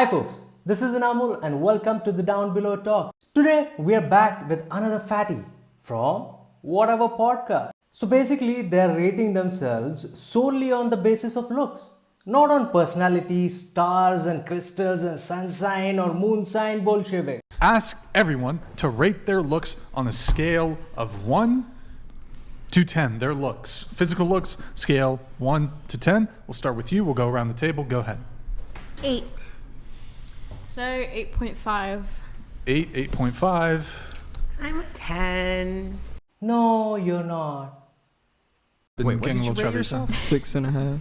Hi folks, this is Anamul and welcome to the Down Below Talk. Today we are back with another fatty from whatever podcast. So basically they are rating themselves solely on the basis of looks. Not on personality, stars and crystals and sun sign or moon sign bullshit. Ask everyone to rate their looks on a scale of 1 to 10. Their looks, physical looks, scale 1 to 10. We'll start with you. We'll go around the table. Go ahead. 8. So 8.5. 8.5. I'm a 10. No, you're not. Been Wait, what getting did a you little rate chubby, yourself? 6.5.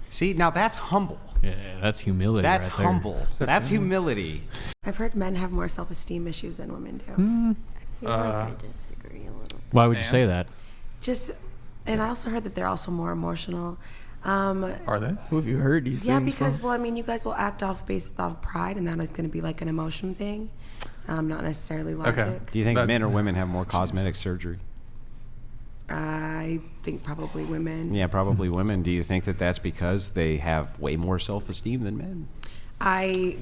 See, now that's humble. Yeah, that's humility. That's right there. humble. That's humility. I've heard men have more self-esteem issues than women do. I feel like I disagree a little. Why would you say that? And I also heard that they're also more emotional. Are they? Who have you heard these Yeah, things because, from? well, I mean, you guys will act off based off pride, and that is going to be like an emotion thing, not necessarily logic. Okay. Do you think That- men or women have more cosmetic surgery? I think probably women. Yeah, probably women. Do you think that that's because they have way more self-esteem than men? I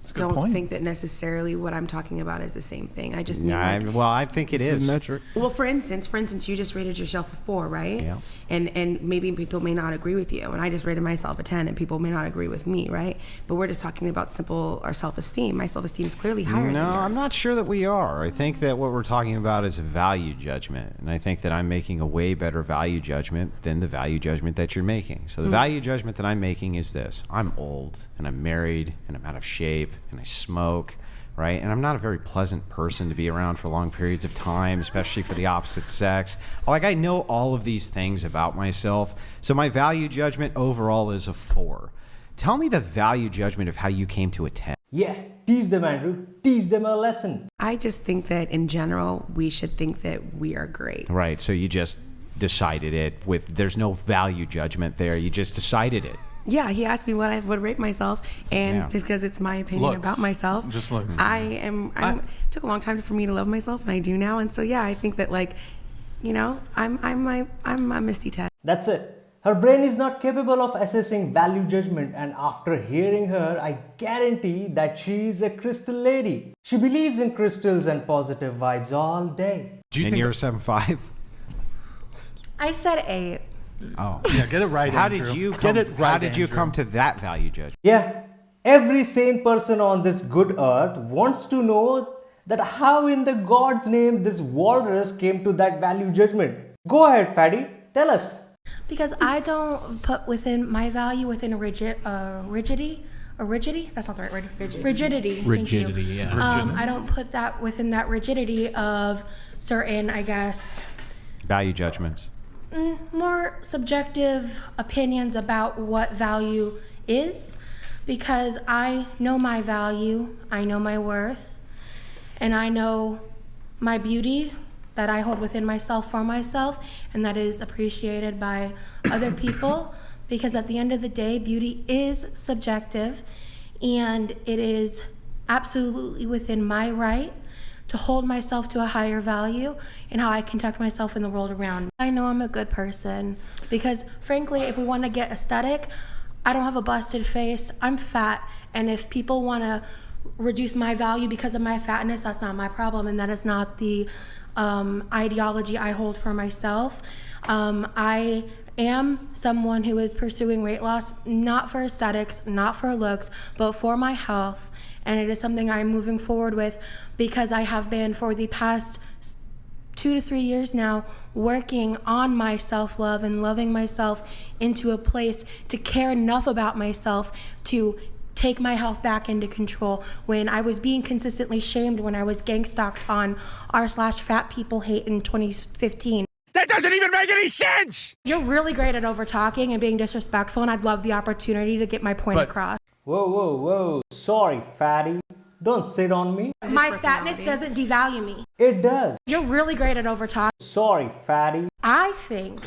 a good don't point. think that necessarily what I'm talking about is the same thing. I just mean Well, I think it is. Symmetric. well, for instance, you just rated yourself a 4, right? Yeah. And maybe people may not agree with you, and I just rated myself a 10, and people may not agree with me, right? But we're just talking about simple our self-esteem. My self-esteem is clearly higher than No, yours. I'm not sure that we are. I think that what we're talking about is a value judgment. And I think that I'm making a way better value judgment than the value judgment that you're making. So the value judgment that I'm making is this. I'm old, and I'm married, and I'm out of shape, and I smoke, right? And I'm not a very pleasant person to be around for long periods of time, especially for the opposite sex. Like, I know all of these things about myself. So my value judgment overall is a 4. Tell me the value judgment of how you came to a 10. Yeah, teach them Andrew, teach them a lesson. I just think that in general, we should think that we are great. Right, so you just decided it there's no value judgment there. You just decided it. Yeah, he asked me what I would rate myself, and Yeah. because it's my opinion Looks. about myself, Just looks. it took a long time for me to love myself, and I do now. And so, yeah, I think that, like, you know, I'm a Misty 10. That's it. Her brain is not capable of assessing value judgment, and after hearing her, I guarantee that she is a crystal lady. She believes in crystals and positive vibes all day. Do you And think you're a 7.5? I said 8. Oh. Yeah, get it right, How Andrew. did you come, Get it right, how did you Andrew. come to that value judgment? Yeah, every sane person on this good earth wants to know that how in the God's name this walrus came to that value judgment. Go ahead, Fatty, tell us. Because I don't put within my value within a rigidity. That's not the right word. Rigidity. Thank you. Rigidity, yeah. Rigidity. I don't put that within that rigidity of certain, I guess, Value judgments. more subjective opinions about what value is, because I know my value, I know my worth, and I know my beauty that I hold within myself for myself, and that is appreciated by other people, because at the end of the day, beauty is subjective, and it is absolutely within my right to hold myself to a higher value and how I conduct myself in the world around me. I know I'm a good person because, frankly, if we want to get aesthetic, I don't have a busted face. I'm fat, and if people want to reduce my value because of my fatness, that's not my problem, and that is not the ideology I hold for myself. I am someone who is pursuing weight loss, not for aesthetics, not for looks, but for my health. And it is something I'm moving forward with because I have been for the past 2 to 3 years now working on my self-love and loving myself into a place to care enough about myself to take my health back into control. When I was being consistently shamed when I was gang stalked on r/fat people hate in 2015. That doesn't even make any sense! You're really great at over talking and being disrespectful, and I'd love the opportunity to get my point across. Whoa. Sorry, Fatty. Don't sit on me. My fatness doesn't devalue me. It does. You're really great at over talking. Sorry, Fatty. I think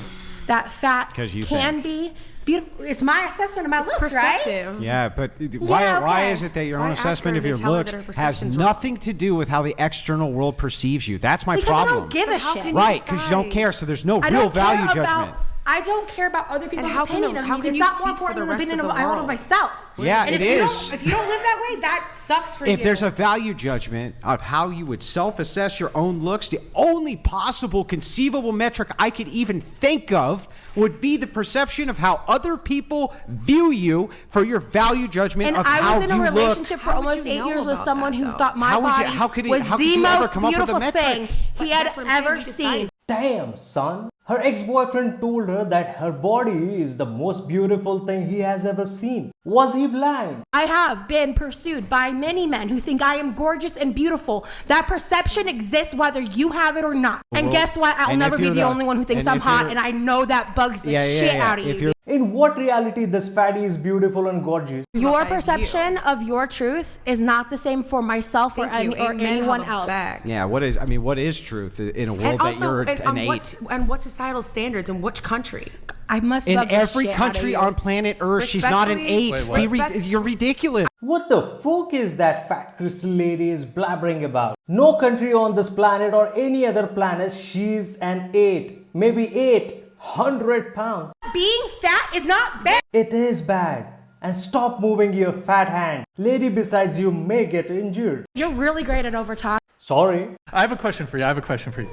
that fat 'Cause you can be beautiful. It's my assessment of my looks, right? Perceptive. Yeah, but why okay. is it that your own Why ask assessment her of to your tell her looks that her has perception's wrong? nothing to do with how the external world perceives you? That's my Because problem. I don't give a But how shit. can you Right, because you don't decide? care, so there's no I real don't care value about- judgment. I don't care about other people's how can opinion you- of how me. can It's you not more speak for important the than the rest opinion of of the I want of world? myself. Yeah, and it if you is. if you don't live that way, that sucks for you. If there's a value judgment of how you would self-assess your own looks, the only possible conceivable metric I could even think of would be the perception of how other people view you for your value judgment and of I how was in a you look. relationship for How would almost you 8 know years with about someone that, who though? thought my How would you- body how could he- was how could the you ever most come up with a beautiful metric? thing he had that's what I'm saying, ever you decide. seen. Damn, son. Her ex-boyfriend told her that her body is the most beautiful thing he has ever seen. Was he blind? I have been pursued by many men who think I am gorgeous and beautiful. That perception exists whether you have it or not. And Well, guess what? I'll and never if be you're the the- only one who thinks and I'm if hot, you're- and I know that bugs the shit out of If you. you're In what reality this fatty is beautiful and gorgeous? Your That is perception of your truth is not the same for myself or, Thank you. or Amen, anyone have a else. bag. Yeah, what is truth in a world And that also, you're and, an eight? what societal standards in which country? I must In bug the every shit out of country you. on planet Earth, she's not an Respectfully- eight. Wait, what? You're ridiculous. What the fuck is that fat crystal lady is blabbering about? No country on this planet or any other planet, she's an 8, maybe 800 pounds. Being fat is not bad. It is bad. And stop moving your fat hand. Lady besides you may get injured. You're really great at overtalk. Sorry. I have a question for you.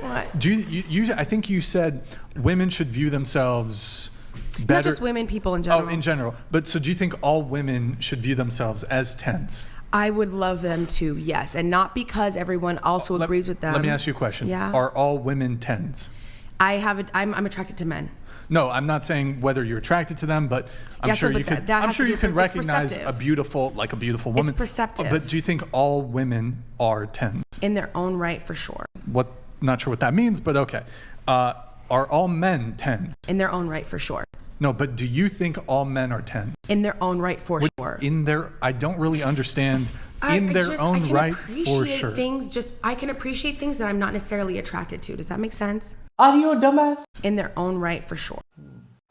What? Do you I think you said women should view themselves better. Not just women, people in general. Oh, in general. But so do you think all women should view themselves as 10s? I would love them to, yes, and not because everyone also agrees with them. Let me ask you a question. Yeah. Are all women 10s? I'm attracted to men. No, I'm not saying whether you're attracted to them, but I'm Yeah, sure so, you but could. that I'm has sure to you do can with- it's recognize a perceptive. beautiful woman. perceptive. But do you think all women are 10s? In their own right, for sure. What? Not sure what that means, but okay. Are all men 10s? In their own right, for sure. No, but do you think all men are 10s? In their own right, for sure. I don't really understand. I Own right, for appreciate sure. I can appreciate things that I'm not necessarily attracted to. Does that make sense? Are you a dumbass? In their own right, for sure.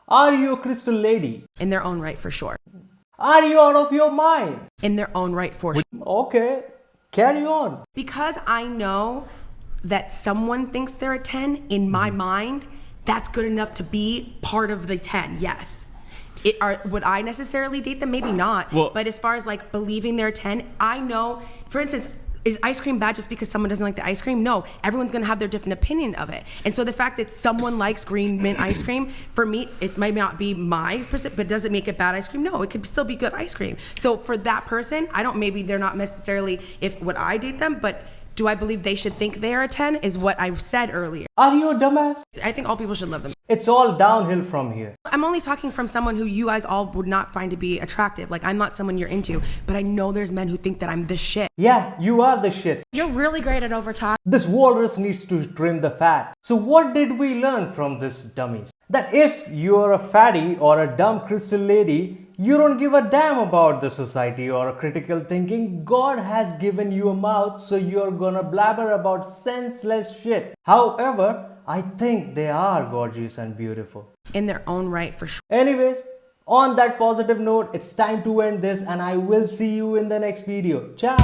Are you a crystal lady? In their own right, for sure. Are you out of your mind? In their own right, for sure. Okay, carry on. Because I know that someone thinks they're a 10, in my mind, that's good enough to be part of the 10, yes. Would I necessarily date them? Maybe not. Well- but as far as like believing they're a 10, I know, for instance, is ice cream bad just because someone doesn't like the ice cream? No, everyone's gonna have their different opinion of it. And so the fact that someone likes green mint ice cream, for me, it might not be my percent, but does it make it bad ice cream? No, it could still be good ice cream. So for that person, maybe they're not necessarily, would I date them, but do I believe they should think they're a 10 is what I said earlier. Are you a dumbass? I think all people should love them. It's all downhill from here. I'm only talking from someone who you guys all would not find to be attractive. Like, I'm not someone you're into, but I know there's men who think that I'm the shit. Yeah, you are the shit. You're really great at overtalk. This walrus needs to trim the fat. So what did we learn from this dummies? That if you're a fatty or a dumb crystal lady, you don't give a damn about the society or a critical thinking. God has given you a mouth, so you're gonna blabber about senseless shit. However, I think they are gorgeous and beautiful. In their own right, for sure. Anyways, on that positive note, it's time to end this, and I will see you in the next video. Ciao!